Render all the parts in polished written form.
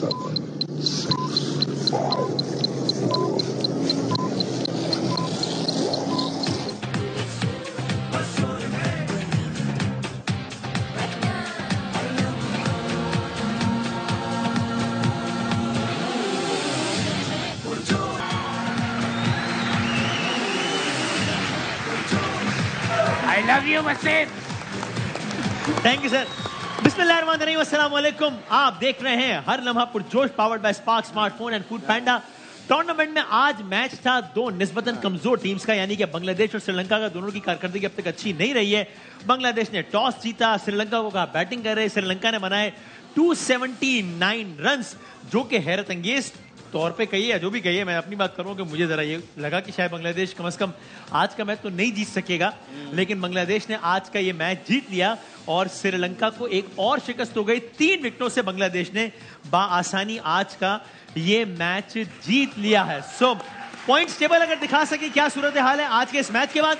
I love you, Wasim. Thank you sir. बिस्मिल्लाहिर्रहमानिर्रहीम, अस्सलाम वालेकुम। आप देख रहे हैं हर लम्हा पुरजोश, powered by Spark smartphone and Foodpanda. Tournament में आज मैच था दो निस्बतन कमजोर टीम्स का, यानी कि बांग्लादेश और श्रीलंका का। दोनों की कारकर्दगी अब तक अच्छी नहीं रही है। बांग्लादेश ने टॉस जीता, श्रीलंका को कहा बैटिंग कर रहे। श्रीलंका ने बनाए 279 रन्स, जो कि हैरत अंगेज तौर पे कही है, जो भी कही है। मैं अपनी बात करूं कि मुझे जरा ये लगा कि शायद बांग्लादेश कम से कम आज का मैच तो नहीं जीत सकेगा, लेकिन बांग्लादेश ने आज का ये मैच जीत लिया और श्रीलंका को एक और शिकस्त हो गई। 3 विकेटों से बांग्लादेश ने बाआसानी आज का ये मैच जीत लिया है। सो पॉइंट्स टेबल अगर दिखा सके क्या सूरत हाल है आज के इस मैच के बाद,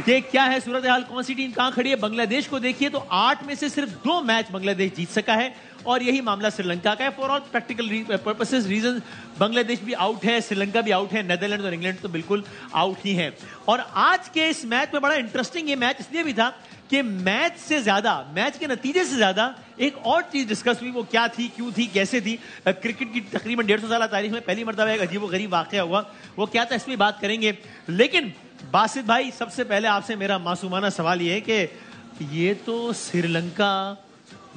ये क्या है सूरत हाल, कौन सी टीम कहां खड़ी है। बांग्लादेश को देखिए तो 8 में से सिर्फ 2 मैच बांग्लादेश जीत सका है और यही मामला श्रीलंका का है। For all practical purposes reason Bangladesh भी आउट है, श्रीलंका भी आउट है, नेदरलैंड और इंग्लैंड तो बिल्कुल आउट ही है। और आज के इस मैच में बड़ा इंटरेस्टिंग ये मैच इसलिए भी था कि मैच से ज्यादा, मैच के नतीजे से ज्यादा एक और चीज डिस्कस हुई। वो क्या थी, क्यों थी, कैसे थी। क्रिकेट की तकरीबन 150 साल तारीख में पहली मरतबा एक अजीब व गरीब वाकया हुआ। वो क्या था, इसमें बात करेंगे। लेकिन बासित भाई, सबसे पहले आपसे मेरा मासूमाना सवाल ये है कि ये तो श्रीलंका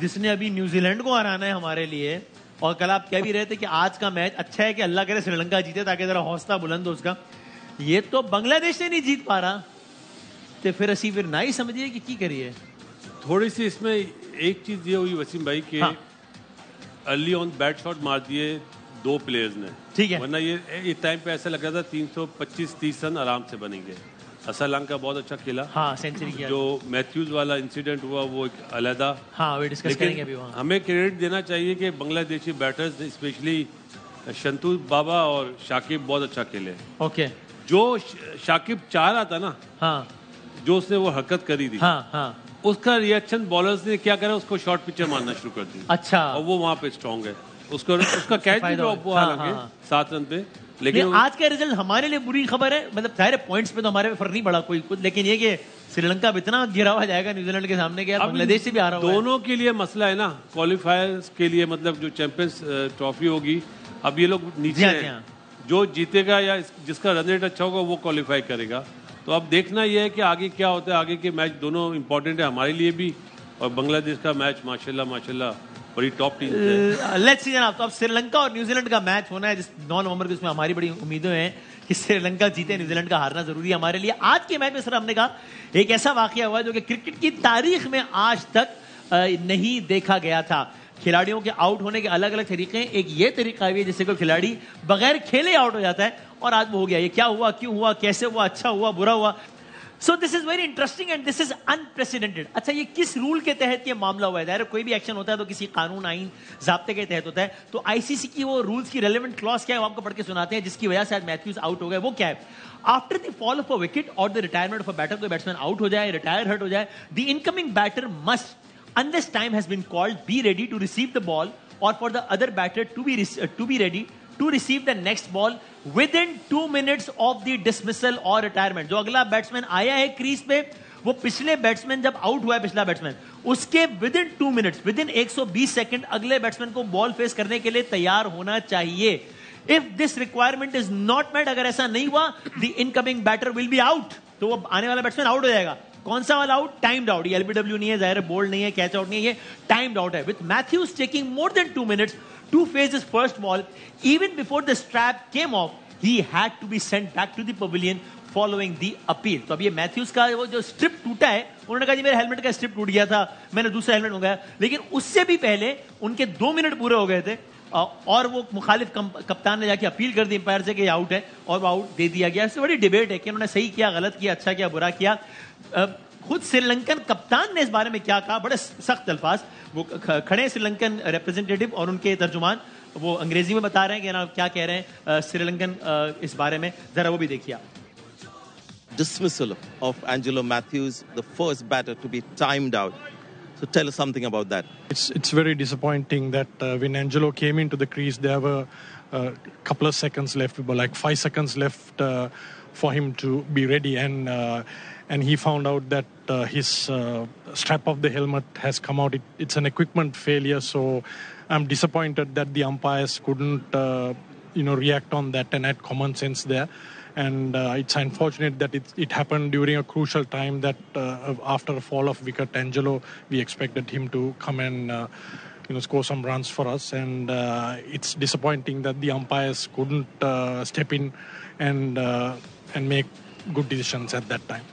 जिसने अभी न्यूजीलैंड को हराना है हमारे लिए, और कल आप कह भी रहे थे कि आज का मैच अच्छा है कि अल्लाह करे श्रीलंका जीते ताकि जरा हौसला बुलंद हो उसका। ये तो बांग्लादेश से नहीं जीत पा रहा, तो फिर असी फिर ना ही समझिए कि की करिए। थोड़ी सी इसमें एक चीज ये हुई वसीम भाई के अर्ली ऑन बैट शॉट मार दिए 2 प्लेयर्स ने, ठीक है, वरना ये टाइम पे ऐसा लग रहा था 325-30 रन आराम से बनेंगे। श्रीलंका बहुत अच्छा खेला, हाँ सेंचुरी किया। जो मैथ्यूज वाला इंसिडेंट हुआ वो एक अलहदा, हाँ वे डिस्कस करेंगे अभी। वहाँ हमें क्रेडिट देना चाहिए कि बांग्लादेशी बैटर्स स्पेशली शंतु बाबा और शाकिब बहुत अच्छा खेले। ओके, जो शाकिब चाह रहा था ना, हाँ जो उसने वो हरकत करी थी, हाँ हाँ, उसका रिएक्शन बॉलर्स ने क्या करा, उसको शॉर्ट पिक्चर मारना शुरू कर दी। अच्छा, और वो वहां पे स्ट्रांग है, उसका कैच भी ड्रॉप हुआ हालांकि 7 रन पे। लेकिन आज का रिजल्ट हमारे लिए बुरी खबर है, मतलब सारे पॉइंट्स पे तो हमारे पे फर्क नहीं पड़ा कोई कुछ, लेकिन ये कि श्रीलंका अब इतना गिरा हुआ जाएगा न्यूजीलैंड के सामने के, बांग्लादेश से भी आ रहा है। दोनों के लिए मसला है ना, क्वालिफायर्स के लिए, मतलब जो चैंपियंस ट्रॉफी होगी, अब ये लोग नीचे हैं, जो जीतेगा या जिसका रन रेट अच्छा होगा वो क्वालिफाई करेगा। तो अब देखना यह है कि आगे क्या होता है। आगे के मैच दोनों इंपॉर्टेंट है हमारे लिए भी, और बांग्लादेश का मैच माशाल्लाह बड़ी टॉप टीम है। लेट्स सी जनाब, तो अब श्रीलंका और न्यूजीलैंड का मैच होना है जिस 9 नवंबर को। इसमें हमारी बड़ी उम्मीदें हैं कि श्रीलंका जीते, न्यूजीलैंड का हारना जरूरी है हमारे लिए। आज के मैच में सर हमने कहा एक ऐसा वाकया हुआ जो कि क्रिकेट की तारीख में आज तक नहीं देखा गया था। खिलाड़ियों के आउट होने के अलग अलग तरीके हैं। एक ये तरीका है जिससे कोई खिलाड़ी बगैर खेले आउट हो जाता है, और आज वो हो गया। ये क्या हुआ, क्यों हुआ, कैसे हुआ, अच्छा हुआ, बुरा हुआ। So this is very interesting and this is unprecedented. अच्छा, ये किस रूल के तहत ये मामला हुआ है? दायरे कोई भी एक्शन होता है तो किसी कानून, आईन, ज़ाब्ते के तहत होता है। तो आईसीसी की वो रूल्स की रेलेवेंट क्लॉज क्या है वो आपको पढ़ के सुनाते हैं, जिसकी वजह से आज मैथ्यूज आउट हो गए। वो क्या है? After the fall of a wicket और the retirement of a batter, कोई बैट्समैन आउट हो जाए, रिटायर, हर्ट हो जाए, the incoming batter must, unless time has been called, be ready to receive the ball, or for the other batter to be ready to receive the next ball within 2 minutes of the dismissal or retirement. जो अगला batsman आया है crease पे, वो पिछले batsman जब out हुआ है, पिछला बैट्समैन, उसके within 2 minutes, within 120 सेकंड अगले बैट्समैन को बॉल फेस करने के लिए तैयार होना चाहिए। If this requirement is not met, अगर ऐसा नहीं हुआ, the incoming batter will be out. तो वो आने वाला बैट्समैन आउट हो जाएगा। कौन सा वाला आउट? Timed out. ये एलबीडब्ल्यू नहीं है, जाहिर है बोल्ड नहीं है, कैच आउट नहीं है, ये टाइम्ड आउट है। With Mathews taking more than 2 minutes to face his first ball, even before the strap came off, he had to be sent back to the pavilion following the appeal. तो अब ये Mathews का वो जो strip टूटा है, उन्होंने कहा जी मेरे हेलमेट का स्ट्रिप टूट गया था, मैंने दूसरा हेलमेट मंगाया, लेकिन उससे भी पहले उनके 2 मिनट पूरे हो गए थे और वो मुखालिफ कप्तान ने जाके अपील कर दी अंपायर से कि आउट है, और वो आउट दे दिया गया। इससे बड़ी डिबेट है कि उन्होंने सही किया, गलत किया, अच्छा किया, बुरा किया। खुद श्रीलंकन कप्तान ने इस बारे में क्या कहा, बड़े सख्त अल्फाज। वो खड़े श्रीलंकन रिप्रेजेंटेटिव और उनके तर्जुमान वो अंग्रेजी में बता रहे हैं कि ना क्या कह रहे हैं श्रीलंकन इस बारे में, जरा वो भी देखिए। Dismissal of Angelo Matthews, the first batter to be timed out. So tell us something about that. It's very disappointing that when Angelo came into the crease, there were a couple of seconds left, like 5 seconds left for him to be ready, and he found out that his strap of the helmet has come out. It's an equipment failure, so I'm disappointed that the umpires couldn't react on that and had common sense there. And it's unfortunate that it happened during a crucial time that after a fall of wicket, Angelo, we expected him to come and score some runs for us. And it's disappointing that the umpires couldn't step in and make good decisions at that time.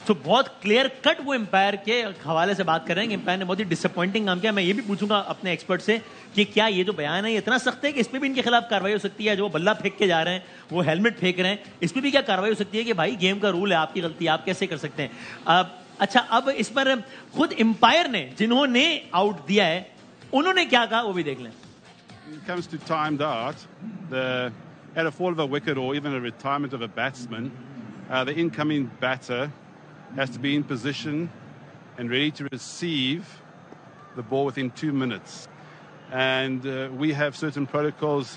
तो बहुत clear cut वो empire के हवाले से बात कर रहे हैं कि एम्पायर ने बहुत ही डिसअपॉइंटिंग काम किया. मैं ये भी पूछूंगा अपने एक्सपर्ट से कि क्या ये जो बयान है इतना सख्त है कि इसमें भी इनके खिलाफ कार्रवाई हो सकती है. जो बल्ला फेंक के जा रहे हैं, वो हेलमेट फेंक रहे हैं, इसमें भी क्या कार्रवाई हो सकती है कि भाई गेम का रूल है, आपकी गलती, आप कैसे कर सकते हैं. अच्छा, अब इस पर खुद एम्पायर ने, जिन्होंने आउट दिया है, उन्होंने क्या कहा वो भी देख लें. It comes to timed out, at a fall of a wicket or even a retirement of a batsman, the incoming batter has to be in position and ready to receive the ball within 2 minutes. And we have certain protocols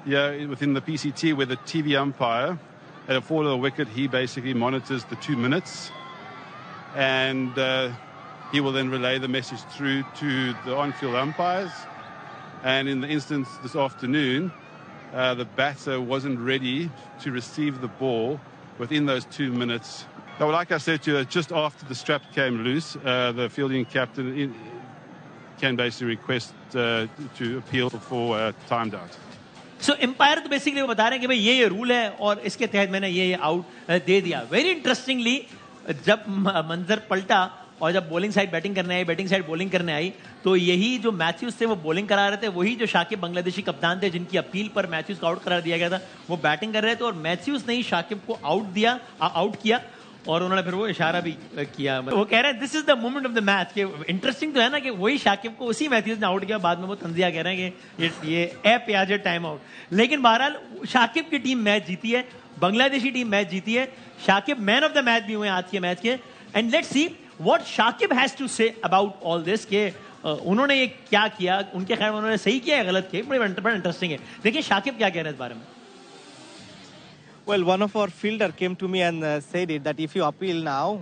here within the PCT where the TV umpire, at a fall of a wicket, he basically monitors the 2 minutes. And he will then relay the message through to the on-field umpires. And in the instance this afternoon, the batter wasn't ready to receive the ball within those 2 minutes. Now, like I said to you, just after the strap came loose, the fielding captain can basically request to appeal for timed out. So umpire तो basically वो बता रहे हैं कि भाई ये rule है और इसके तहत मैंने ये आउट दे दिया. वेरी इंटरेस्टिंगली जब मंजर पलटा और जब बॉलिंग साइड बैटिंग करने आई, बैटिंग साइड बॉलिंग करने आई, तो यही जो मैथ्यूज थे वो बॉलिंग करा रहे थे, वही जो शाकिब बांग्लादेशी कप्तान थे जिनकी अपील पर मैथ्यूज को आउट करार दिया गया था, वो बैटिंग कर रहे थे और मैथ्यूज ने ही शाकिब को आउट किया और उन्होंने फिर वो इशारा भी किया. वो कह रहे हैं this is the moment of the match. के इंटरेस्टिंग तो है ना कि वही शाकिब को उसी मैथ्यूज ने आउट किया. बाद में वो तंजिया कह रहे हैं कि ये ए पियाजे टाइम आउट. लेकिन बहरहाल शाकिब की टीम मैच जीती है, बांग्लादेशी टीम मैच जीती है. Shakib man of the match भी हुए आज के मैच के. And let's see what Shakib has to say about all this. के उन्होंने ये क्या किया, उनके ख्याल में उन्होंने सही किया या गलत किया. बड़ा इंटरेस्टिंग है. देखिए शाकिब क्या कह रहे हैं इस बारे में. Well, one of our fielder came to me and said it that if you appeal now,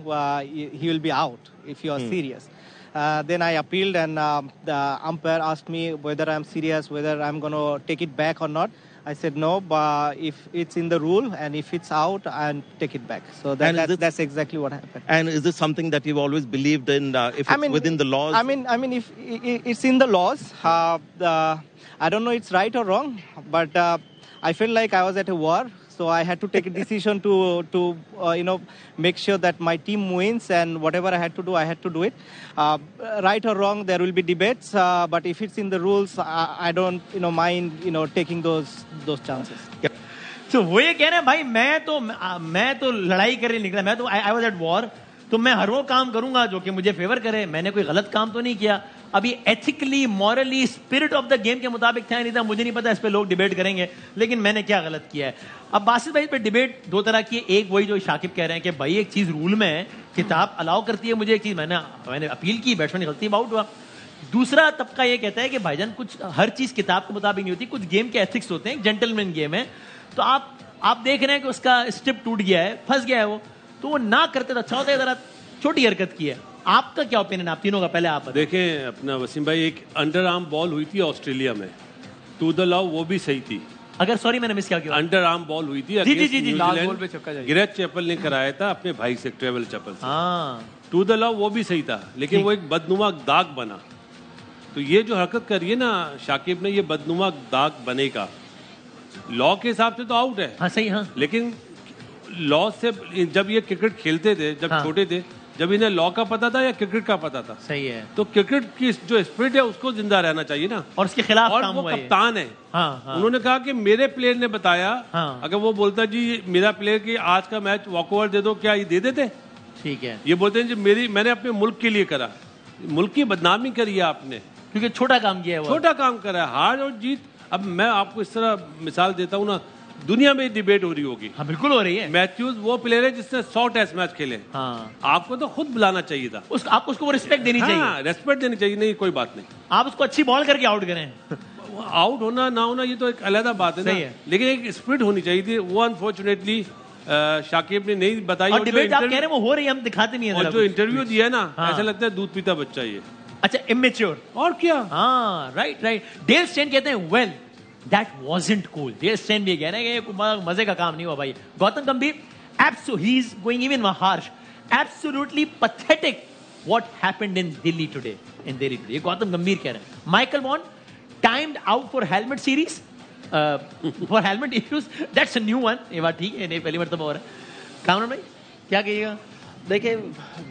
he will be out if you are serious. Then I appealed and the umpire asked me whether I'm serious, whether I'm going to take it back or not. I said no, but if it's in the rule and if it's out, I'll take it back. So that's exactly what happened. And is this something that you've always believed in? If it's within the laws? I mean, if it's in the laws, I don't know it's right or wrong, but I felt like I was at a war. So I had to take a decision to make sure that my team wins, and whatever I had to do, I had to do it. Right or wrong, there will be debates, but if it's in the rules, I don't mind taking those chances. So वो ये कह रहे हैं भाई मैं तो लड़ाई करने निकला. मैं तो I was at war. तो मैं हर वो काम करूंगा जो कि मुझे फेवर करे. मैंने कोई गलत काम तो नहीं किया. अभी ethically, morally, spirit of the game के मुताबिक था नहीं था, मुझे नहीं पता. इस पे लोग डिबेट करेंगे, लेकिन मैंने क्या गलत किया है. अब बासित भाई पे डिबेट दो तरह की है. एक वही जो शाकिब कह रहे हैं कि भाई एक चीज रूल में है, किताब अलाउ करती है मुझे एक चीज, मैंने अपील की, बैट्समैन की गलती, आउट हुआ. दूसरा तबका ये कहता है कि भाईजान कुछ हर चीज किताब के मुताबिक नहीं होती, कुछ गेम के एथिक्स होते हैं. जेंटलमैन गेम है. तो आप देख रहे हैं कि उसका स्टिप टूट गया है, फंस गया है वो, तो वो ना करते तो अच्छा होता है. जरा छोटी हरकत की है. आपका क्या ओपिनियन, आप तीनों का? पहले आप देखें अपना वसीम भाई, एक अंडर आर्म बॉल हुई थी ऑस्ट्रेलिया में, टू द लॉ, वो भी सही थी. अगर सॉरी मैंने मिस किया. अंडर आर्म बॉल हुई थी जी लाल बॉल पे छक्का. गिरेज चैपल ने कराया था अपने भाई से, ट्रेवल चैपल से. टू द लॉ वो भी सही था, लेकिन वो एक बदनुमा दाग बना. तो ये जो हरकत करी है ना शाकिब ने, ये बदनुमा दाग बनेगा. लॉ के हिसाब से तो आउट है. हाँ सही. हाँ, लेकिन लॉ से जब ये क्रिकेट खेलते थे, जब छोटे थे, जब इन्हें लॉ का पता था या क्रिकेट का पता था. सही है. तो क्रिकेट की जो स्पिरिट है उसको जिंदा रहना चाहिए ना. और उसके खिलाफ और काम वो हुआ कप्तान है. उन्होंने कहा कि मेरे प्लेयर ने बताया. अगर वो बोलता जी मेरा प्लेयर की आज का मैच वॉकओवर दे दो, क्या ये दे देते? ठीक है. ये बोलते हैं जी मैंने अपने मुल्क के लिए करा. मुल्क की बदनामी करी है आपने, क्योंकि छोटा काम किया है. छोटा काम करा है. हार और जीत. अब मैं आपको इस तरह मिसाल देता हूँ ना, दुनिया में डिबेट हो रही होगी। हाँ बिल्कुल हो रही है। मैथ्यूज वो प्लेयर है जिसने 100 टेस्ट मैच खेले। हाँ आपको तो खुद बुलाना चाहिए था। आपको उसको वो रिस्पेक्ट देनी चाहिए। हाँ, रेस्पेक्ट देनी चाहिए। नहीं कोई बात नहीं, आप उसको अच्छी बॉल करके आउट करें। आउट होना ना होना ये तो एक अलग बात है ना, लेकिन एक स्पिरिट होनी चाहिए थी। वो अनफॉर्चुनेटली शाकिब ने नहीं बताई। और डिबेट आप कह रहे हैं वो हो रही है, हम दिखाते नहीं है। और जो इंटरव्यू दिया ना, ऐसा लगता है दूध पीता बच्चा ये। अच्छा, इमेच्योर। और क्या। हाँ राइट राइट। डेल स्टेन कहते हैं well that wasn't cool. Dale Steyn भी कह रहे हैं कि मजे का काम नहीं हुआ भाई। गौतम गंभीर he is going even harsh, absolutely pathetic what happened in Delhi today, ये गौतम गंभीर कह रहे हैं। Michael Vaughan timed out for helmet series, for helmet issues, that's a new one. ये बात ठीक है, नहीं पहली मरतबा हो रहा है। कामरान भाई क्या कहिएगा? देखिए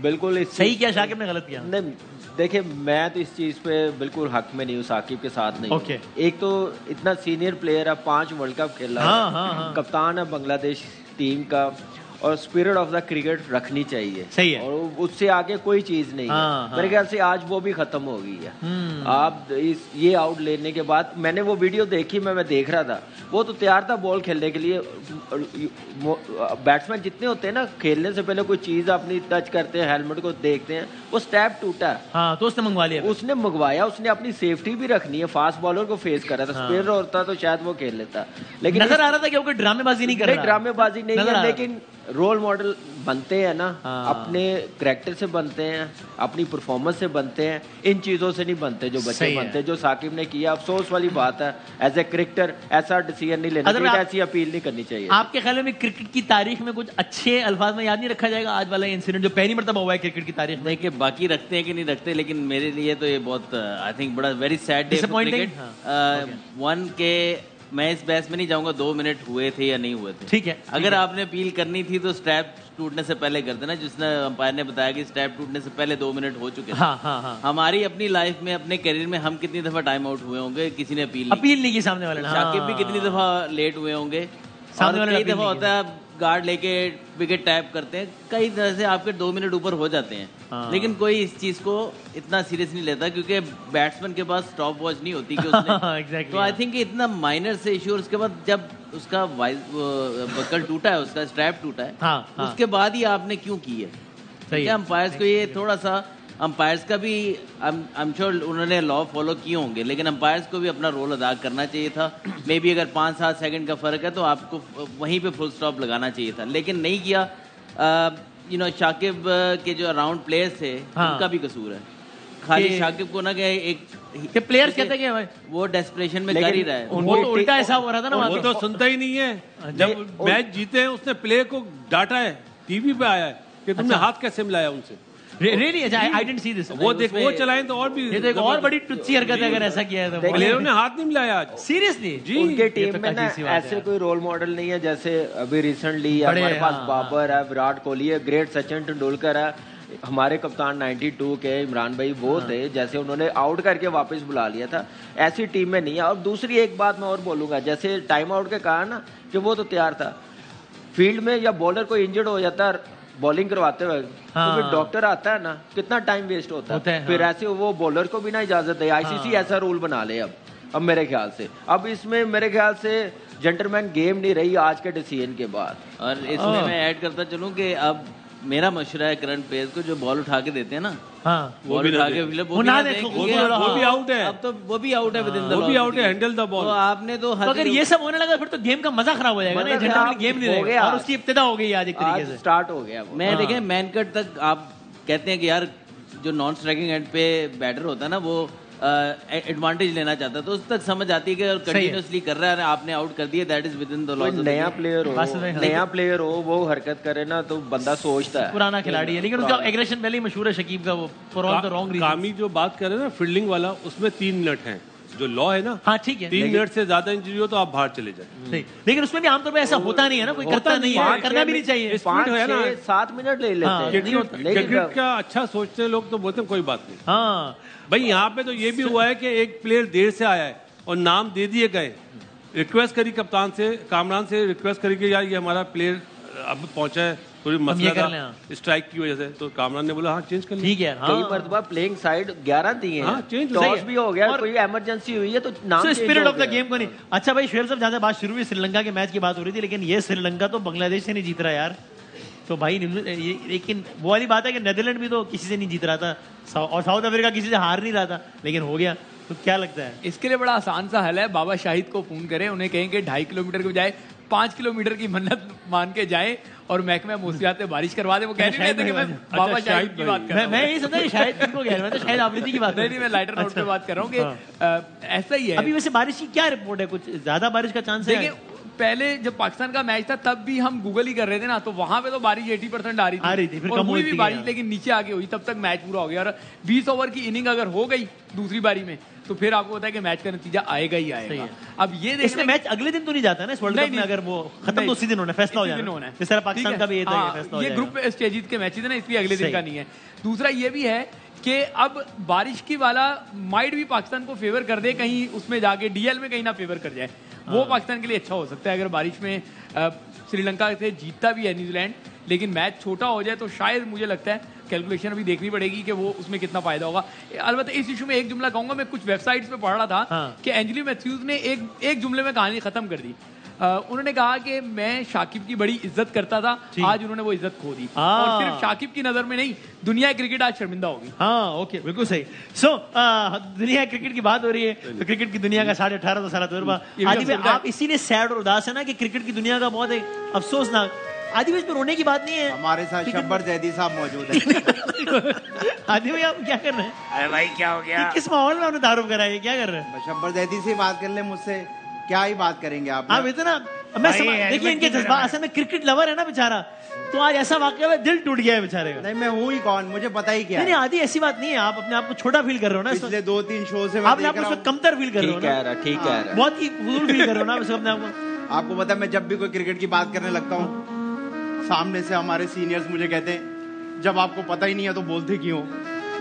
बिल्कुल सही किया शाकिब ने, गलत किया? नहीं देखिए, मैं तो इस चीज़ पे बिल्कुल हक में नहीं हूँ, साकिब के साथ नहीं। Okay. एक तो इतना सीनियर प्लेयर है, 5 वर्ल्ड कप खेला है, कप्तान है बांग्लादेश टीम का, और स्पिरिट ऑफ द क्रिकेट रखनी चाहिए। सही है। और उससे आगे कोई चीज नहीं है। मेरे ख्याल से आज वो भी खत्म हो गई है। आप ये आउट लेने के बाद, मैंने वो वीडियो देखी, मैं देख रहा था, वो तो तैयार था बॉल खेलने के लिए। बैट्समैन जितने होते हैं ना, खेलने से पहले कोई चीज अपनी टच करते हैं, हेलमेट को देखते हैं, वो स्टेप टूटा है। हाँ, तो उसने मंगवा लिया। उसने मंगवाया, उसने अपनी सेफ्टी भी रखनी है। फास्ट बॉलर को फेस कर रहा था। स्पिनर होता तो शायद वो खेल लेता, लेकिन नजर आ रहा था कि वो कोई ड्रामेबाजी नहीं कर रहा। ड्रामेबाजी नहीं है, लेकिन रोल मॉडल बनते हैं ना। अपने कैरेक्टर से बनते हैं, अपनी परफॉर्मेंस से बनते हैं, इन चीजों से नहीं बनते जो बच्चे बनते हैं। जो साकिब ने किया, अफसोस वाली बात है। एज ए क्रिकेटर ऐसा डिसीजन नहीं लेना चाहिए, ऐसी अपील नहीं करनी चाहिए। आपके ख्याल में क्रिकेट की तारीख में कुछ अच्छे अल्फाज में याद नहीं रखा जाएगा आज वाला इंसिडेंट जो पहली मर्तबा हुआ है क्रिकेट की तारीख में? कि बाकी रखते हैं कि नहीं रखते, लेकिन मेरे लिए तो ये बहुत आई थिंक बड़ा very sad day for cricket. One के मैं इस बहस में नहीं जाऊंगा 2 मिनट हुए थे या नहीं हुए थे। ठीक है, अगर आपने अपील करनी थी तो स्ट्रैप टूटने से पहले कर देना। जिसने अंपायर ने बताया कि स्ट्रैप टूटने से पहले 2 मिनट हो चुके हैं। हमारी अपनी लाइफ में, अपने करियर में हम कितनी दफा टाइम आउट हुए होंगे, किसी ने अपील नहीं की सामने वाले। शाकिब भी कितनी दफा लेट हुए होंगे, कई दफा होता है गार्ड लेके विकेट टैप करते हैं, कई तरह से आपके 2 मिनट ऊपर हो जाते हैं। लेकिन कोई इस चीज को इतना सीरियस नहीं लेता, क्योंकि बैट्समैन के पास स्टॉप वॉच नहीं होती कि उसने तो आई थिंक इतना माइनर से इशू। उसके बाद जब उसका बकल टूटा है, उसका स्ट्रैप टूटा है, उसके बाद ही आपने क्यों की है? अंपायर्स को ये थोड़ा सा, अंपायर्स का भी आई एम श्योर उन्होंने लॉ फॉलो किए होंगे, लेकिन अंपायर्स को भी अपना रोल अदा करना चाहिए था। मे बी अगर 5-7 सेकंड का फर्क है तो आपको वहीं पे फुल स्टॉप लगाना चाहिए था, लेकिन नहीं किया। शाकिब के जो अराउंड प्लेयर्स थे, उनका भी कसूर है। खाली शाकिब को ना कि एक प्लेयर्स कहते हैं कि वो डेस्परेशन में कर ही रहा है। वो तो उल्टा ऐसा हो रहा था ना, वो तो सुनता ही नहीं है। जब मैच जीते हैं उसने प्लेयर को डांटा है, टीवी पे आया है कि तुमने हाथ कैसे मिलाया उनसे। Really? I didn't see this. वो चलाएं तो और भी, ये तो एक और बड़ी टुच्ची हरकत है अगर ऐसा किया है तो। प्लेयरों ने हाथ नहीं मिलाया आज। सीरियसली जी, उनके टीम में ना ऐसे कोई रोल मॉडल नहीं है। जैसे अभी रिसेंटली हमारे पास बाबर है, विराट कोहली है, ग्रेट सचिन तेंदुलकर है, हमारे कप्तान 92 के इमरान भाई वो थे, जैसे उन्होंने आउट करके वापस बुला लिया था। ऐसी टीम में नहीं है। और दूसरी एक बात मैं और बोलूंगा, जैसे टाइम आउट के कहा ना कि वो तो तैयार था, फील्ड में या बॉलर को इंजर्ड हो जाता है बॉलिंग करवाते हुए, तो फिर डॉक्टर आता है ना, कितना टाइम वेस्ट होता है। फिर ऐसे वो बॉलर को भी ना इजाजत दे। आईसीसी ऐसा रूल बना ले अब मेरे ख्याल से। अब इसमें मेरे ख्याल से जेंटलमैन गेम नहीं रही आज के डिसीजन के बाद। और इसमें मैं ऐड करता चलूं कि अब मेरा मशवरा है करंट प्लेयर्स को, जो बॉल उठा के देते हैं ना, वो भी उठा के वो भी आउट है। अब तो वो भी आउट है, वो भी आउट है, हैंडल द बॉल। तो आपने तो अगर ये सब होने लगा फिर तो गेम का मजा खराब हो जाएगा ना, जेंटलमैन गेम नहीं रहेगा। और उसकी इब्तिदा हो गई आज एक तरीके से, स्टार्ट हो गया। मैं देखें मैन कट तक आप कहते हैं कि यार जो नॉन स्ट्राइकिंग एंड पे बैटर होता है ना, वो एडवांटेज लेना चाहता है, तो उस तक समझ आती है कि कंटिन्यूअसली कर रहा है, आपने आउट कर दिया, that is with in the law. नया प्लेयर हो वो हरकत करे ना तो बंदा सोचता है। पुराना खिलाड़ी है, लेकिन उसका एग्रेशन पहले ही मशहूर है शकीब का, वो for all the wrong reason. कामी जो बात कर रहे हैं ना फील्डिंग वाला, उसमें 3 मिनट हैं जो लॉ है ना। हाँ ठीक है, 3 मिनट से ज्यादा इंजरी हो तो आप बाहर चले जाए। लेकिन उसमें भी आमतौर पर ऐसा होता नहीं है ना, कोई करता नहीं है, करना भी नहीं चाहिए। 5-6-7 मिनट ले लेते हैं। क्रिकेट का अच्छा सोचते हैं लोग तो बोलते हैं कोई बात नहीं। हाँ भाई यहाँ पे तो ये भी हुआ है कि एक प्लेयर देर से आया है और नाम दे दिए गए, रिक्वेस्ट करी कप्तान से, कामरान से रिक्वेस्ट करी कि यार ये हमारा प्लेयर अब पहुंचा है थोड़ी मसला था स्ट्राइक की वजह से, तो कामरान ने बोला हाँ चेंज कर ठीक है। कई मरतबा प्लेइंग साइड 11 दिए हैं, चेंज टॉस भी हो गया, कोई इमरजेंसी हुई है तो नाम स्पिरिट ऑफ द गेम को नहीं। अच्छा भाई शुएब साहब, जहां से बात शुरू हुई श्रीलंका के मैच की बात हो रही थी, लेकिन ये श्रीलंका तो बांग्लादेश से नहीं जीत रहा यार। तो भाई लेकिन वो वाली बात है कि नीदरलैंड भी तो किसी से नहीं जीत रहा था और साउथ अफ्रीका किसी से हार नहीं रहा था, लेकिन हो गया। तो क्या लगता है इसके लिए? बड़ा आसान सा हल है, बाबा शाहिद को फोन करें, उन्हें कहें कि 2.5 किलोमीटर के बजाय 5 किलोमीटर की मन्नत मान के जाए और महकमे मौसमियात में बारिश करवा दे। वो कह रहे थे कि मैं बाबा शाहिद की बात कर रहा हूं। मैं यही समझा शायद किनको कह रहा हूं, शायद आफरीदी की बात नहीं, मैं लाइटर नोट पे बात कर रहा हूं कि ऐसा ही है। अभी वैसे बारिश की क्या रिपोर्ट है? कुछ ज्यादा बारिश का चांस है? देखिए पहले जब पाकिस्तान का मैच था तब भी हम गूगल ही कर रहे थे ना, तो वहां पे तो बारिश 80% आ रही थी, और हुई भी बारिश, लेकिन नीचे आके हुई, तब तक मैच पूरा हो गया। और 20 ओवर की इनिंग अगर हो गई दूसरी बारी में तो फिर आपको पता है कि मैच का नतीजा आएगा ही आएगा। अब ये देखिए मैच अगले दिन तो नहीं जाता ना इस वर्ल्ड कप में, अगर वो खत्म तो उसी दिन होना फैसला हो जाना, जिस तरह पाकिस्तान का भी ये फैसला हो ये ग्रुप स्टेजेस के मैचेस है ना, इसलिए अगले दिन का नहीं है। दूसरा ये भी है कि अब बारिश की वाला माइट भी पाकिस्तान को फेवर कर दे, कहीं उसमें जाके डीएल में कहीं ना फेवर कर जाए, वो पाकिस्तान के लिए अच्छा हो सकता है। अगर बारिश में श्रीलंका से जीतता भी है न्यूजीलैंड, लेकिन मैच छोटा हो जाए तो शायद मुझे लगता है कैलकुलेशन अभी देखनी पड़ेगी कि वो उसमें कितना फायदा होगा। अलबत्ता इस इशू में एक जुमला कहूंगा, मैं कुछ वेबसाइट्स पे पढ़ रहा था कि एंजली मैथ्यूज ने एक जुमले में कहानी खत्म कर दी। उन्होंने कहा कि मैं शाकिब की बड़ी इज्जत करता था, आज उन्होंने वो इज्जत खो दी, और सिर्फ शाकिब की नजर में नहीं, दुनिया क्रिकेट आज शर्मिंदा होगी। हाँ ओके, बिल्कुल सही। सो दुनिया क्रिकेट की बात हो रही है, तो क्रिकेट की दुनिया का 18.5 साल तजुर्बा। आदि भाई आप इसीलिए सैड और उदास है ना कि क्रिकेट की दुनिया का बहुत अफसोसनाक। आदि भाई इसमें रोने की बात नहीं है, हमारे साथ शब्बर जैदी साहब मौजूद है। आदि भाई आप क्या कर रहे हैं? अरे भाई क्या हो गया? किस माहौल में आपने तारुफ करा है? क्या कर रहे हैं? शब्बर जैदी से बात कर ले मुझसे, क्या ही बात करेंगे आप? इतना देखिए इनके जज्बा, असल में क्रिकेट लवर है ना बेचारा, तो आज ऐसा वाकया है दिल टूट गया है बेचारे का। नहीं मैं हूँ ही कौन, मुझे पता ही क्या। नहीं आदि ऐसी बात नहीं है, आप अपने आप को छोटा फील कर रहे हो ना, पिछले 2-3 शो से आप उसमें कमतर फील कर रहे हो ना, ठीक है, बहुत ही फूल फील कर रहे हो ना अपने आप को। आपको पता है मैं जब भी कोई क्रिकेट की बात करने लगता हूँ, सामने से हमारे सीनियर्स मुझे कहते हैं जब आपको पता ही नहीं है तो बोलते क्यों?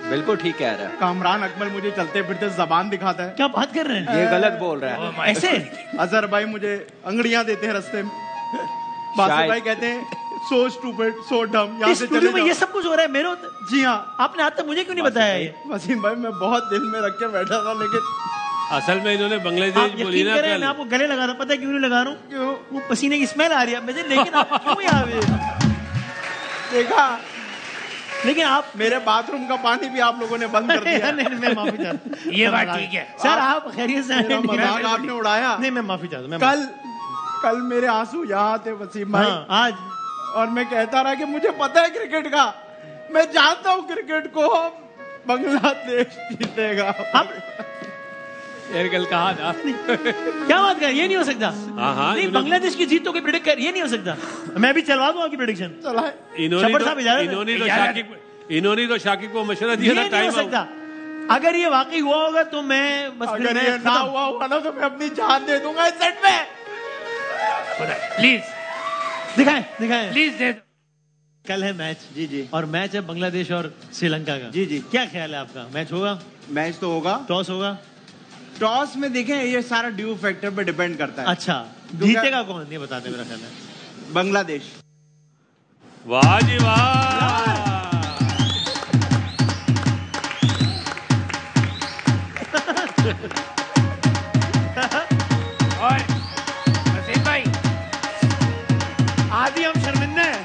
बिल्कुल ठीक कह रहा है। कामरान अकमल मुझे चलते फिरते जबान दिखाता है। क्या बात कर रहे हैं? ये गलत बोल रहा है ऐसे। अजहर भाई मुझे अंगड़ियां देते हैं रास्ते में, बासिर भाई कहते हैं सो स्टूपिड सो डम, यहाँ से चले जाओ। ये सब कुछ हो रहा है मेरे? जी हाँ। आपने आज तक मुझे क्यों नहीं बताया ये? वसीम भाई मैं बहुत दिल में रख के बैठा था, लेकिन असल में इन्होंने बांग्लादेश बोली ना, मैं आपको गले लगा रहा हूँ, पता है क्यों नहीं लगा रहा हूँ? क्यों? वो पसीने की स्मेल आ रही है मुझे, लेकिन आप क्यों यहाँ देखा? लेकिन आप मेरे बाथरूम का पानी भी आप लोगों ने बंद कर दिया। नहीं मैं माफी चाहता हूँ। ये बात ठीक है सर, आप खैरियत से? मजाक आपने उड़ाया। नहीं मैं माफी चाहता हूँ। कल मेरे आंसू यहाँ थे वसीम भाई, आज, और मैं कहता रहा कि मुझे पता है क्रिकेट का, मैं जानता हूँ क्रिकेट को बांग्लादेश जीतेगा। कल कहा था क्या बात कर, ये नहीं हो सकता। नहीं बांग्लादेश की जीत तो कोई प्रेडिक्ट कर, ये नहीं हो सकता। मैं भी चलवा दूं आपकी प्रेडिक्शन। इन्होंने तो शाकिब को मशवरा दिया था, टाइम हो सकता। अगर ये वाकई हुआ होगा तो मैं बस, अगर ये ना हुआ होगा ना तो मैं अपनी जान दे दूंगा इस सेट में। प्लीज दिखाएं प्लीज दे। कल है मैच। जी और मैच है बांग्लादेश और श्रीलंका का। जी क्या ख्याल है आपका? मैच होगा? मैच तो होगा। टॉस होगा? टॉस में देखें ये सारा ड्यू फैक्टर पे डिपेंड करता है। अच्छा, जीतेगा कौन ये बता दे मेरा ख्याल है। बांग्लादेश। वाह जी वाह। और वसीम भाई आदि हम शर्मिंदा हैं,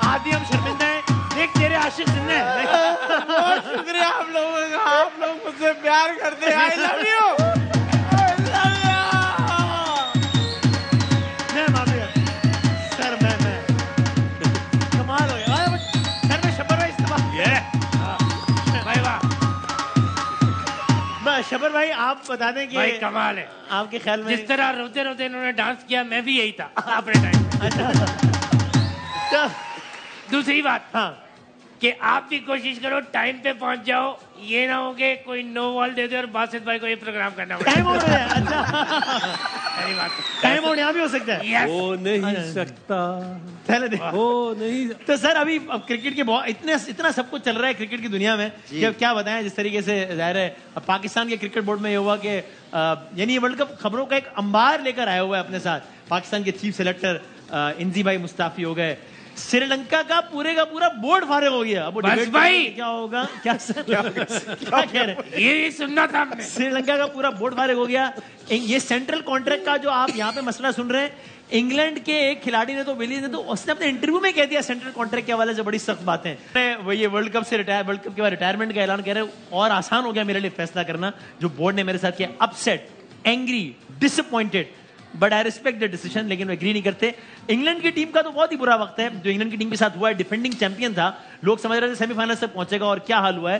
आदि हम शर्मिंदा हैं। देख तेरे आशिक जिंदा हैं। बहुत शुक्रिया आप लोगों का, आप लोग मुझसे प्यार करते हैं। I love you. मैं माफी सर, मैं कमाल हो गया सर। मैं शबर भाई भाई वाह। शबर भाई आप बता दें कि भाई कमाल है आपके ख्याल में जिस तरह रोते रोते इन्होंने डांस किया, मैं भी यही था अपने टाइम। अच्छा दूसरी बात, हाँ, कि आप भी कोशिश करो टाइम पे पहुंच जाओ, ये ना हो कि कोई नो बॉल दे दे और बासित भाई को ये प्रोग्राम करना पड़े। टाइम हो रहा है। अच्छा सही बात, टाइम हो यहाँ भी हो सकता है। हो नहीं सकता, हो नहीं। तो सर अभी अब क्रिकेट के बहुत इतना सब कुछ चल रहा है क्रिकेट की दुनिया में कि अब क्या बताएं। जिस तरीके से जाहिर है पाकिस्तान के क्रिकेट बोर्ड में ये हुआ कि यानी ये वर्ल्ड कप खबरों का एक अंबार लेकर आया हुआ है अपने साथ। पाकिस्तान के चीफ सेलेक्टर इंजी भाई मुस्ताफी हो गए, श्रीलंका का पूरा बोर्ड फारिग हो गया। अब बस भाई क्या होगा, क्या कह रहे ये सुनना था आपने। श्रीलंका का पूरा बोर्ड फारिग हो गया। ये सेंट्रल कॉन्ट्रैक्ट का जो आप यहाँ पे मसला सुन रहे हैं, इंग्लैंड के एक खिलाड़ी ने तो विलीज ने तो उसने अपने इंटरव्यू में कह दिया सेंट्रल कॉन्ट्रैक्ट के हवाले से बड़ी सख्त बातें। वो ये वर्ल्ड कप के बाद रिटायरमेंट का ऐलान कह रहे और आसान हो गया मेरे लिए फैसला करना जो बोर्ड ने मेरे साथ किया। Upset, angry, disappointed, but I respect the decision, लेकिन वो एग्री नहीं करते। इंग्लैंड की टीम का तो बहुत ही बुरा वक्त है जो इंग्लैंड की टीम के साथ हुआ है। डिफेंडिंग चैंपियन था, लोग समझ रहे थे सेमीफाइनल तक पहुंचेगा और क्या हाल हुआ है।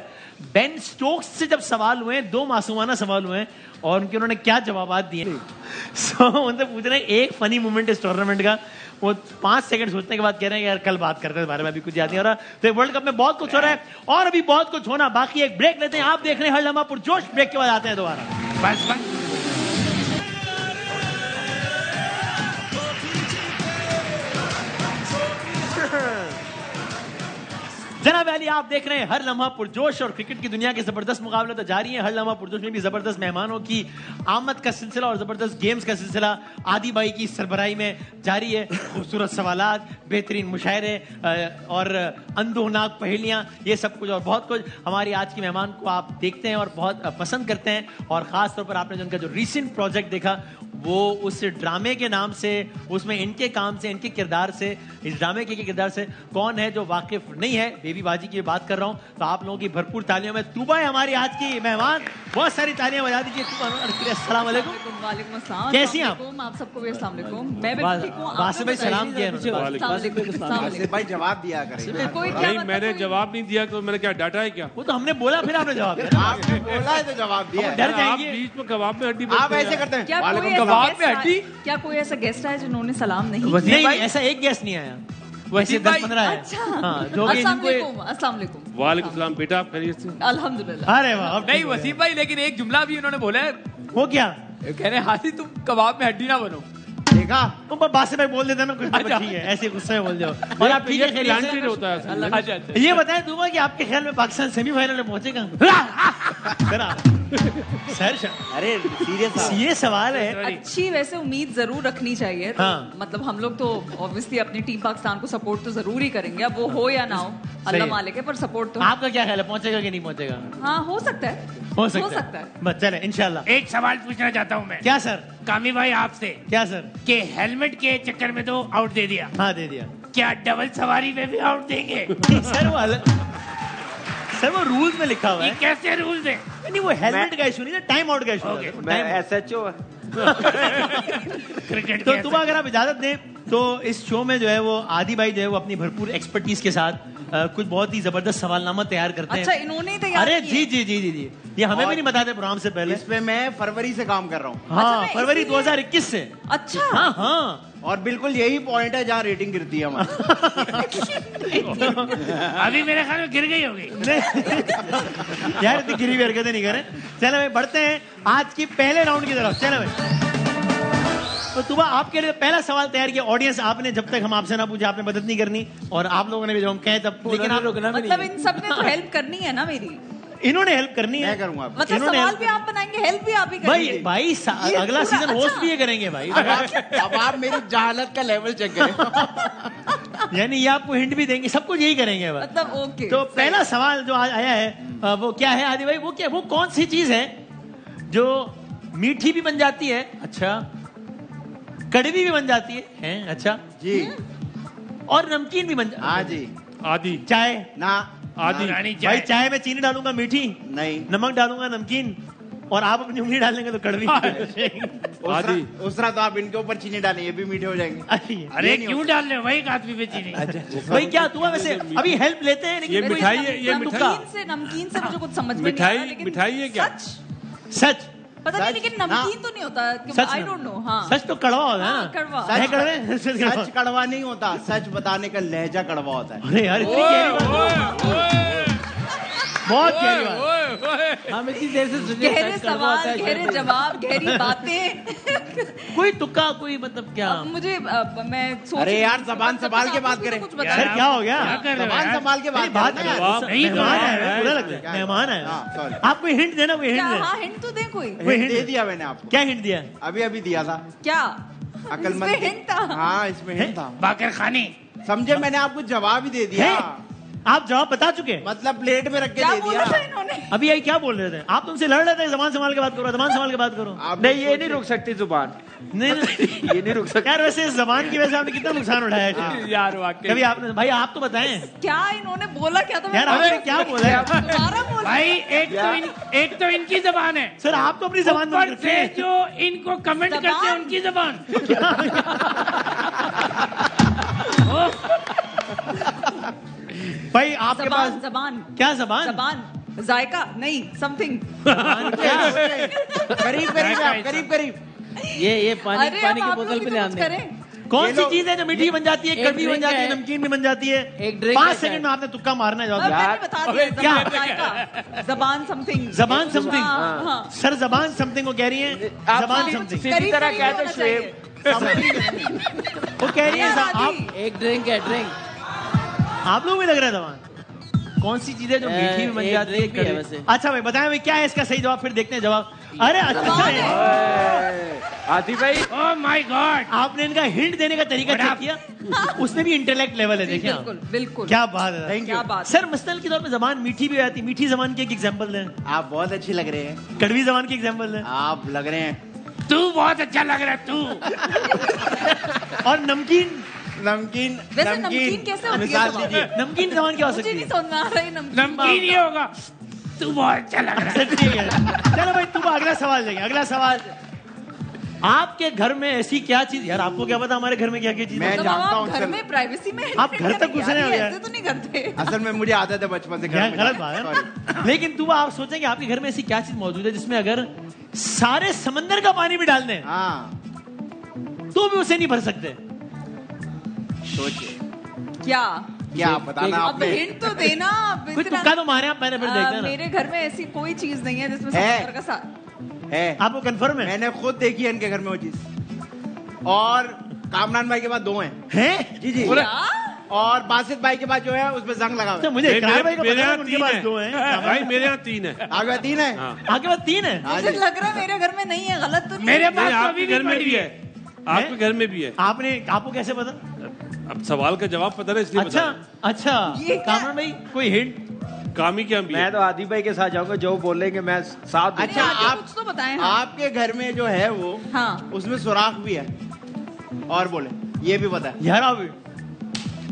बेन स्टोक्स से जब सवाल हुए, 2 मासूमाना सवाल हुए और उन्होंने क्या जवाब दिए। उनसे पूछ रहे हैं एक फनी मोमेंट इस टूर्नामेंट का, वो 5 सेकंड सोचने के बाद कह रहे हैं यार कल बात करते हैं बारे में, अभी कुछ याद नहीं हो रहा। तो वर्ल्ड कप में बहुत कुछ हो रहा है और अभी बहुत कुछ होना बाकी। एक ब्रेक लेते हैं, आप देख रहे हैं हर लम्हा पुरजोश। ब्रेक के बाद आते हैं दोबारा। बस जनाब अली, आप देख रहे हैं हर लम्हा पुरजोश और क्रिकेट की दुनिया के जबरदस्त मुकाबले तो जारी है। हर लम्हा पुरजोश में भी जबरदस्त मेहमानों की आमद का सिलसिला और जबरदस्त गेम्स का सिलसिला आदि भाई की सरबराही में जारी है। खूबसूरत सवालात, बेहतरीन मुशायरे और अंदोनाक पहेलियां, ये सब कुछ और बहुत कुछ हमारी आज की मेहमान को आप देखते हैं और बहुत पसंद करते हैं। और खास तौर पर आपने जो उनका जो रिसेंट प्रोजेक्ट देखा वो उस ड्रामे के नाम से, उसमें इनके काम से, इनके किरदार से, इस ड्रामे के किरदार से कौन है जो वाकिफ नहीं है, बेबी बाजी की बात कर रहा हूं। तो आप लोगों की भरपूर तालियों में तूबा है हमारी आज की मेहमान, बहुत सारी तालियां बजा दीजिए। अस्सलाम वालेकुम। वालेकुम अस्सलाम। कैसी हैं आप सबको भी अस्सलाम वालेकुम। मैं बिल्कुल ठीक हूं। वासिफ भाई सलाम किया वासिफ भाई जवाब दिया करें। कोई नहीं, मैंने जवाब नहीं दिया तो मैंने क्या डाटा है क्या? वो तो हमने बोला फिर आपने जवाब दिया। आपने बोला है तो जवाब दिया। डर आप जाएंगे बीच में कबाब में हड्डी आप ऐसे करते हैं। क्या कोई ऐसा गेस्ट है जिन्होंने सलाम नहीं? नहीं, ऐसा एक गेस्ट नहीं आया, वैसे 10-15 है। अच्छा, हाँ, जो कि अस्सलाम वालेकुम। वालेकुम सलाम बेटा, आप खैरियत से? अल्हम्दुलिल्लाह। अरे वाह। नहीं वसीम भाई, लेकिन एक जुमला भी उन्होंने बोला है। वो क्या कह रहे हाथी तुम कबाब में हड्डी ना बनो। देखा तुम बासिफ भाई बोल देते ना कुछ ठीक है, ऐसे गुस्से में बोल जाओ। और आप ठीक है होता है। ये बताएं दूंगा कि आपके ख्याल में पाकिस्तान सेमीफाइनल में पहुंचेगा? अरे सीरियस ये सवाल है। अच्छी वैसे उम्मीद जरूर रखनी चाहिए। हाँ। मतलब हम लोग तो ऑब्वियसली अपनी टीम पाकिस्तान को सपोर्ट तो जरूर ही करेंगे, अब वो हो या ना हो अल्लाह मालिक है, पर सपोर्ट तो। आपका क्या ख्याल है, पहुंचेगा कि नहीं पहुंचेगा? हाँ, हो सकता है। हो सकता है। बस चले इंशाल्लाह। एक सवाल पूछना चाहता हूँ मैं। क्या सर? कामी भाई आपसे। क्या सर? कि हेलमेट के चक्कर में तो आउट दे दिया। हाँ दे दिया। क्या डबल सवारी में भी आउट देंगे? सर वो रूल्स में लिखा हुआ है। कैसे रूल्स है? नहीं वो हेलमेट का इशू नहीं है, टाइम आउट का इशू है। मैं SHO क्रिकेट तो तुम अगर आप इजाजत दें तो इस शो में जो है वो आदि भाई जो है वो अपनी भरपूर एक्सपर्टीज के साथ कुछ बहुत ही जबरदस्त सवालनामा तैयार करते हैं। अच्छा, इन्होंने तैयार अरे जी ये हमें भी नहीं बताते प्रोग्राम से पहले। इस पे मैं फरवरी से काम कर रहा हूँ। हाँ, अच्छा, फरवरी 2021 से। अच्छा। हाँ और बिल्कुल यही पॉइंट है जहाँ रेटिंग गिरती है हमारी। अभी मेरे ख्याल में गिर गई होगी। यार इतनी गिरी हुई हरकतें नहीं करें। चलो भाई बढ़ते हैं आज की पहले राउंड की तरफ। चलो भाई, तो तुबा आपके लिए पहला सवाल तैयार किया। ऑडियंस आपने जब तक हम आपसे ना पूछे आपने मदद नहीं करनी, और आप लोगों ने भी जब हम कहें तब, लेकिन आप मतलब इन सब ने तो हेल्प करनी है ना मेरी। इन्होंने हेल्प करनी है। मैं करूंगा। मतलब सवाल भी आप बनाएंगे, हेल्प भी आप ही करेंगे। भाई अगला सीजन होस्ट भी ये करेंगे भाई। अब आप मेरी जहालत का लेवल चेक करें। यानी ये आपको हिंट भी देंगे, सब कुछ यही करेंगे। मतलब ओके। तो पहला सवाल जो आया है वो क्या है आदि भाई? वो कौन सी चीज है जो मीठी भी बन जाती है, अच्छा, कड़वी भी बन जाती है, अच्छा जी, और नमकीन भी बन जाती है? हाँ जी। आदि चाय ना आदि भाई, चाय में चीनी डालूंगा मीठी, नहीं, नमक डालूंगा नमकीन, और आप अपनी उंगली डाल देंगे तो कड़वी। आदि उसरा तो आप इनके ऊपर चीनी डालें, ये भी मीठे हो जाएंगे। अरे क्यों डाल रहे हो भाई एक आदमी पे चीनी? भाई क्या हुआ वैसे? अभी हेल्प लेते हैं। ये मिठाई है, ये नमकीन से मुझे कुछ समझ में नहीं आया, लेकिन मिठाई है क्या? सच पता नहीं, लेकिन नमकीन तो नहीं होता। I don't know. हाँ, सच तो कड़वा होता है ना। कड़वा। सच कड़वा नहीं होता, सच बताने का लहजा कड़वा होता है। अरे यार इतनी गहरी बात, बहुत गहरी बात। हम इतनी देर से गहरे सवाल, गहरे जवाब, गहरी बातें। कोई तुक्का, कोई मतलब क्या? मुझे मैं सोच। अरे यार जबान संभाल के बात करें। सर क्या हो गया? जबान संभाल के बात मेहमान है, बुरा लगता है। मेहमान है, आप कोई हिंट देना, कोई हिंट देना। हाँ, हिंट तो दे कोई। दे दिया मैंने आपको। क्या हिंट दिया? अभी दिया था। क्या? अकलमंद हिंट था। हाँ इसमें हिंट था। बाकर खानी समझे, मैंने आपको जवाब ही दे दिया। आप जवाब बता चुके हैं, मतलब प्लेट में रख के दे दिया। अभी यही क्या बोल रहे थे आप? तुमसे लड़ रहे थे, जबान संभाल के बात करो, जबान संभाल के बात करो। नहीं ये नहीं रुक सकती जुबान, नहीं ये नहीं रुक सकती यार। वैसे इस जबान की वजह से आपने कितना नुकसान उठाया यार वाकई। कभी आपने भाई आप तो बताएं क्या इन्होंने बोला, क्या था यार? आपने क्या बोला भाई? एक तो इनकी जबान है सर, आप तो अपनी जबान ऊपर से जो इनको कमेंट करते हैं उनकी जबान। भाई आपके पास जबान क्या? जबान जायका नहीं, समथिंग करीब। ये पानी की बोतल पे ध्यान दें। कौन सी चीज है जो मीठी बन जाती है, कड़वी बन जाती है, नमकीन भी बन जाती है? एक ड्रिंक 5 सेकंड में आपने तुक्का मारना है जबान समथिंग। जबान समथिंग सर, जबान समथिंग को कह रही है। जबान समथिंग सीधी तरह कहते शुएब, वो कह रही है आप। एक ड्रिंक है, ड्रिंक। आप लोग भी लग रहा है जबान। कौन सी चीज है जो मीठी भी बन जाती है, कड़वी? वैसे अच्छा भाई बताएं भाई क्या है इसका सही जवाब, फिर देखते हैं जवाब। अरे अच्छा है आदि भाई। ओह माय गॉड, आपने इनका हिंट देने का तरीका चेक किया? उसमें भी इंटेलेक्ट लेवल है, देखिए बिल्कुल। क्या बात है, क्या बात सर। मसलन के तौर पे जबान मीठी भी आती है, मीठी जबान की एक एग्जांपल दें। आप बहुत अच्छी लग रहे हैं। कड़वी जबान की एग्जांपल दें। आप लग रहे हैं। तू बहुत अच्छा लग रहा है तू। और नमकीन नमकीन कैसे होती है? नमकीन जबान क्या हो सकती है? मुझे नहीं समझ में आ रहा है। नमकीन ये होगा, तू बहुत अच्छा लग रहा है। ठीक है, चलो भाई तुम अगला सवाल देंगे। अगला सवाल, आपके घर में ऐसी क्या चीज? यार आपको क्या पता हमारे घर में क्या क्या चीज है? मैं जानता हूँ घर में प्राइवेसी में आप घर तक घुस रहे हो यार। ऐसे तो नहीं करते। असल में मुझे आदत है बचपन से। गलत बात है। लेकिन तू आप सोचें कि आपके घर में ऐसी क्या चीज मौजूद है जिसमें अगर सारे समंदर का पानी भी डाल दें तो भी उसे नहीं भर सकते? सोचिए क्या बताना अब हिंट तो देना। तुक्का तो मारे आप, मैंने फिर देखना। मेरे घर में ऐसी कोई चीज नहीं है जिसमें समंदर का साथ है। आपको कंफर्म है? मैंने खुद देखी है इनके घर में वो चीज। और कामरान भाई के पास 2 हैं। जी और बासित भाई के पास जो है उसमें जंग लगा हुआ है। मुझे मेरे यहाँ 3 है भाई, मेरे यहाँ 3 है। आगे 3 है। आगे बाद 3 है। मुझे लग रहा है मेरे घर में नहीं है, गलत तो मेरे पास आपके घर में भी है, आपके घर में भी है। आपको कैसे पता? अब सवाल का जवाब पता ना, इसलिए अच्छा कामरान भाई कोई हिंट? कामी क्या भी? मैं तो आदि भाई के साथ जाऊंगा, जो बोलेंगे मैं साथ। अच्छा आप कुछ तो बताएं। आपके घर में जो है वो उसमें सुराख भी है। और बोले ये भी पता है?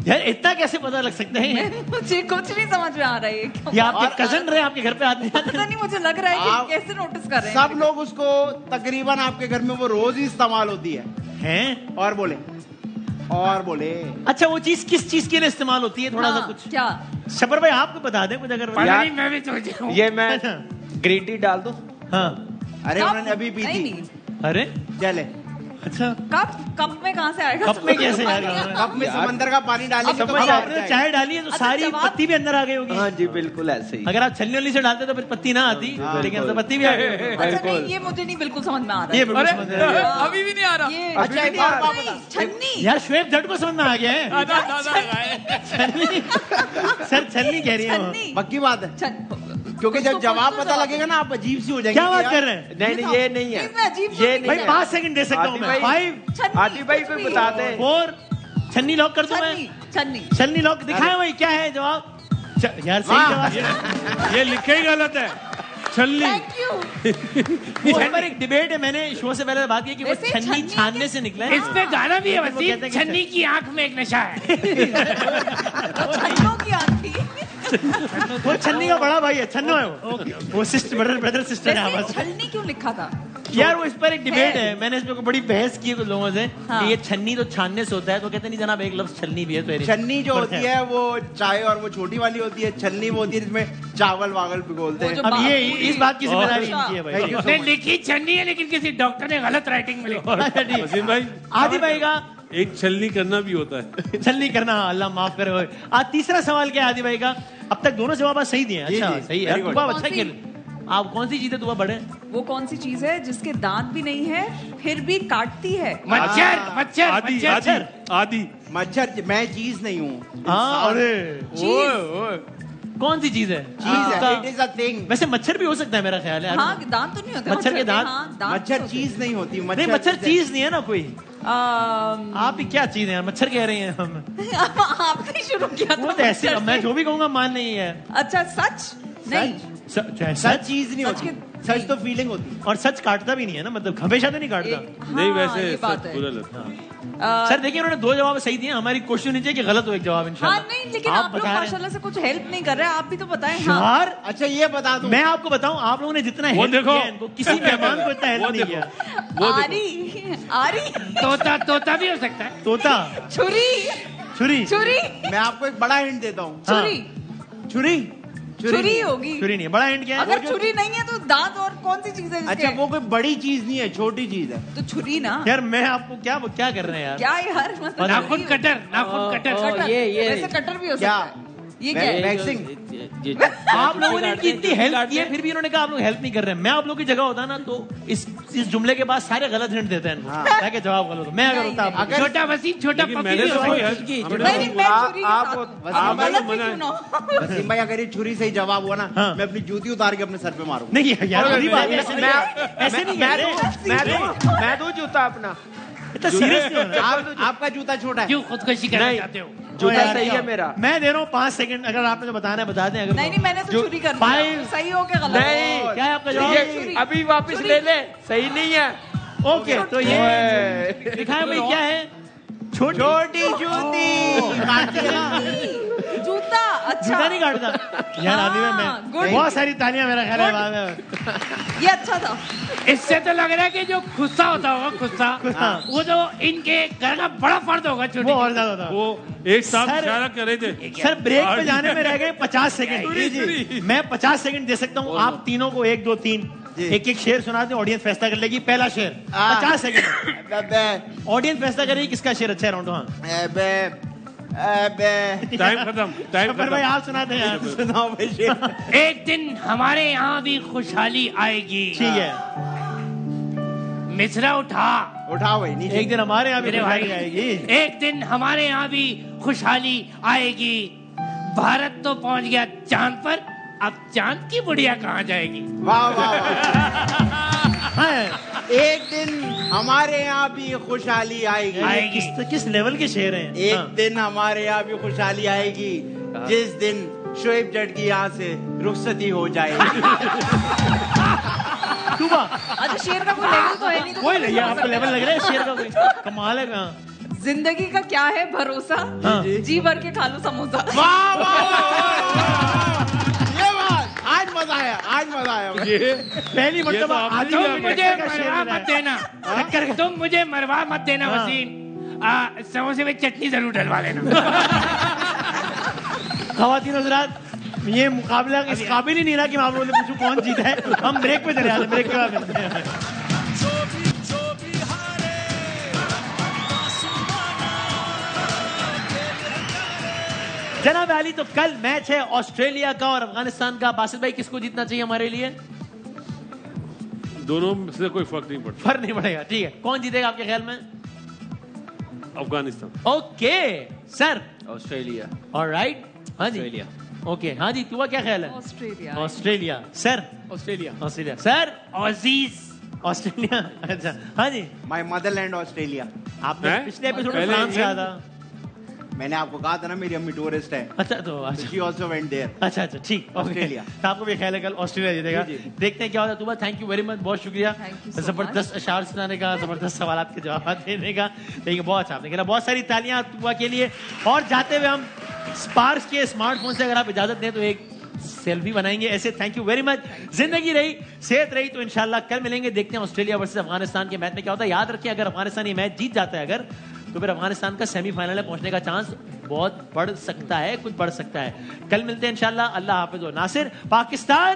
यार इतना कैसे पता लग सकते हैं? मुझे कुछ नहीं समझ में आ रहा है। ये आपके कजन रहे आपके घर पे आते हैं? पता नहीं, मुझे लग रहा है कि कैसे नोटिस कर रहे हैं। सब लोग उसको तकरीबन आपके घर में वो रोज ही इस्तेमाल होती है। हैं? और बोले अच्छा वो चीज किस चीज के लिए इस्तेमाल होती है? थोड़ा सा कुछ क्या शबर भाई आपको बता दें कुछ अगर? मैं भी सोच रहा हूं। ये मैं ग्रीन टी डाल दूं? हाँ। अरे उन्होंने अभी पी थी। अरे चले। अच्छा कप में कहाँ से आएगा? कप में कैसे आएगा? कप में समंदर का पानी डालेंगे तो आपने चाय डाली है तो सारी पत्ती भी अंदर आ गई होगी। हाँ जी बिल्कुल ऐसे ही। अगर आप छलनी वाली से डालते तो फिर पत्ती ना आती, लेकिन तो पत्ती भी आ गई। ये मुझे नहीं बिल्कुल समझ में आ रहा। अभी भी नहीं आ रहा। अच्छा छन्नी। यार शुएब जट को समझ में आ गया है। सर छलनी कह रही है, पक्की बात है। क्योंकि जब जवाब पता लगेगा ना आप अजीब सी हो जाएंगे। क्या बात कर रहे हैं? नहीं ये नहीं है, ये नहीं भाई है। 5 सेकंड दे सकता हूँ मैं। 5 आदि भाई कोई बता दे। 4 छन्नी लॉक कर दूं मैं? छन्नी लॉक दिखाएं भाई क्या है जवाब? यार सही जवाब। ये लिखे ही गलत है, छलनी। वो एक बार एक डिबेट है, मैंने शो से पहले बात की कि वो छन्नी छानने से निकला है। इस पे गाना भी है वसीम, छन्नी की आंख में एक नशा है। छन्नों की आंख थी। वो छन्नी का बड़ा भाई है, छन्नो है वो सिस्टर ब्रदर सिस्टर है। छन्नी क्यों लिखा था? यार वो इस पर एक डिबेट है, मैंने इसमें बड़ी बहस की है कुछ लोगों से कि ये छन्नी तो छानने से होता है, तो कहते नहीं जनाब एक लफ्ज छलनी भी है। तो छन्नी जो होती है वो चाय और वो छोटी वाली होती है, छलनी वो होती है जिसमें चावल वावल भिगोलते हैं। अब ये इस बात की जिम्मेदारी इनकी है भाई। उसने लिखी छन्नी है लेकिन किसी डॉक्टर ने गलत राइटिंग में लिखी। वसीम भाई आदि भाई का एक छलनी करना भी होता है। छलनी करना, अल्लाह माफ करे। आज तीसरा सवाल क्या है आदि भाई का? अब तक दोनों जवाब सही दिए। अच्छा सही है, तुम अच्छा खेल। आप कौन सी चीज है तुम्हें बड़े? वो कौन सी चीज है जिसके दांत भी नहीं है फिर भी काटती है? मच्छर। मच्छर आदि मच्छर। मैं चीज नहीं हूँ। अरे कौन सी चीज है? It is a thing. वैसे मच्छर भी हो सकता है मेरा ख्याल है। हाँ, दांत तो नहीं होते मच्छर के दांत। मच्छर चीज नहीं होती। नहीं, मच्छर चीज नहीं है ना कोई। आप ही क्या चीज है? मच्छर कह रहे हैं हम। आपने शुरू किया वो तो ऐसे, मैं जो भी कहूंगा मान नहीं है। अच्छा, सच नहीं, सच चीज नहीं होती, सच तो फीलिंग होती। और सच काटता भी नहीं है ना, मतलब हमेशा तो नहीं काटता। नहीं, वैसे सच बुरा लगता है। सर देखिए, उन्होंने 2 जवाब सही दिए। हमारी कोशिश नहीं चाहिए कि गलत हो एक जवाब इंशाल्लाह। हाँ, नहीं, लेकिन आप लोग माशाल्लाह से कुछ हेल्प नहीं कर रहे, आप भी तो बताएं। यार अच्छा ये बता दो, मैं आपको बताऊं, आप लोगों ने जितना हेल्प किया है इनको, किसी मेहमान को इतना हेल्प नहीं किया। आरी तोता भी हो सकता है। तोता, छुरी। मैं आपको एक बड़ा हिंट देता हूँ। छुरी छुरी होगी। छुरी नहीं है, बड़ा हिंट क्या है? अगर छुरी नहीं है तो दांत और कौन सी चीज है? अच्छा, वो कोई बड़ी चीज नहीं है, छोटी चीज है। तो छुरी ना। यार मैं आपको क्या कर रहे हैं यार? क्या यार, मतलब नाखून कटर। ये वैसे कटर भी हो सकता है। ये क्या है? वैक्सिंग। आप लोगों ने इनकी इतनी हेल्प की है, फिर भी इन्होंने कहा आप लोग हेल्प नहीं कर रहे हैं। मैं आप लोगों की जगह होता ना तो इस जुमले के बाद सारे गलत हिंट देते हैं ताकि जवाब गलत हो। मैं अगर होता, छोटा वसीम, छोटा पपी भी हो वसीम भाई, अगर ये छुरी सही जवाब हुआ ना, मैं अपनी जूती उतार के अपने सर पे मारूंगा। नहीं यार, ऐसे नहीं, मैं दो जूता अपना। इतना सीरियस क्यों है? आपका जूता छोटा है। क्यों खुदकुशी करना चाहते हो? जूता सही है मेरा। मैं दे रहा हूँ 5 सेकंड, अगर आपने जो बताना है बता दें। अगर नहीं, मैंने तो चोरी कर दिया। सही हो क्या गलत? नहीं, क्या है आपका जवाब? अभी वापस ले ले, सही नहीं है। ओके, तो ये दिखाएं भाई क्या है? छोटी जूती। जूता। अच्छा, जूता नहीं काटता यार। आदमी में बहुत सारी तालियां मेरा ख्याल है। ये अच्छा था। इससे तो लग रहा है कि जो गुस्सा होता होगा, गुस्सा वो जो इनके घर का बड़ा फर्द होगा, छोटी वो और ज्यादा था। वो एक साथ इशारा कर रहे थे। सर ब्रेक पे जाने में रह गए 50 सेकंड। मैं 50 सेकंड दे सकता हूँ आप तीनों को। 1 2 3 एक शेर सुना दे, ऑडियंस फैसला कर लेगी। पहला शेर 50 सेकंड। ऑडियंस फैसला करेगी किसका शेर अच्छा है। राउंड टाइम खत्म। भाई आप सुनाते हैं यार। सुनाओ भाई शेर। एक दिन हमारे यहाँ भी खुशहाली आएगी। ठीक है, मिश्रा उठाओ भाई नीचे। एक दिन हमारे यहाँ भी खुशहाली आएगी। एक दिन हमारे यहाँ भी खुशहाली आएगी। भारत तो पहुंच गया चांद पर, अब चांद की बुढ़िया कहाँ जाएगी? वाह वाह। एक दिन हमारे यहाँ भी खुशहाली आएगी। किस लेवल के शेर हैं? एक दिन हमारे यहाँ भी खुशहाली आएगी, जिस दिन शोएब जट की यहाँ से रुखसती हो जाएगी। अच्छा, शेर का कोई लेवल तो है नहीं। कोई नहीं, आपको लेवल लग रहा है शेर का? कोई कमाल है। कहाँ जिंदगी का क्या है भरोसा? जी भर के खा लो समोसा। वाह वाह, ये बात आज मजा आया मुझे। पहली मतलब तुम मुझे मरवा मत देना। तुम मुझे मरवा मत देना वसीम। समोसे में चटनी जरूर डलवा लेना। ख़वातीन हज़रात, ये मुकाबला इस काबिल ही नहीं रहा कि मैं आप लोगों से पूछूं कौन जीता है। हम ब्रेक पे चले जाते हैं, ब्रेक के बाद मिलते हैं। जनाब अली, तो कल मैच है ऑस्ट्रेलिया का और अफगानिस्तान का। बासित भाई, किसको जीतना चाहिए हमारे लिए? दोनों से कोई फर्क नहीं पड़ता। फर्क नहीं पड़ेगा, ठीक है। कौन जीतेगा आपके ख्याल में? Afghanistan. Okay sir. Australia. Alright, हाँ जी। ऑस्ट्रेलिया। ओके, हाँ जी, तुम्हारा क्या ख्याल है? Australia. Sir? Australia. Sir? Australia. अच्छा, हाँ जी। My Motherland Australia. आपने पिछले एपिसोड में फ्रांस कहा था। मैंने आपको कहा था ना, मेरी अम्मी टूरिस्ट है। अच्छा, तो she also went there। अच्छा, ठीक, ऑस्ट्रेलिया। तो आपको भी ख्याल है कल ऑस्ट्रेलिया जीतेगा। देखते हैं क्या होता है। तुम्हारा थैंक यू वेरी मच, बहुत शुक्रिया जबरदस्त अशार सुनाने का, जबरदस्त सवाल के जवाब देने का। देखिए बहुत अच्छा आपने किया। बहुत सारी तालियां तुआ के लिए। और जाते हुए हम स्पार्क्स के स्मार्टफोन से अगर आप इजाजत दें तो एक सेल्फी बनाएंगे ऐसे। Thank you very much. जिंदगी रही, सेहत रही, तो इंशाल्लाह कल मिलेंगे। देखते हैं ऑस्ट्रेलिया वर्सेस अफगानिस्तान के मैच में क्या होता है। याद रखिए, अगर अफगानिस्तान ये मैच जीत जाता है अगर, तो फिर अफगानिस्तान का सेमीफाइनल में पहुंचने का चांस बहुत बढ़ सकता है, कुछ बढ़ सकता है। कल मिलते हैं इंशाल्लाह। अल्लाह हाफिज और नासिर। पाकिस्तान।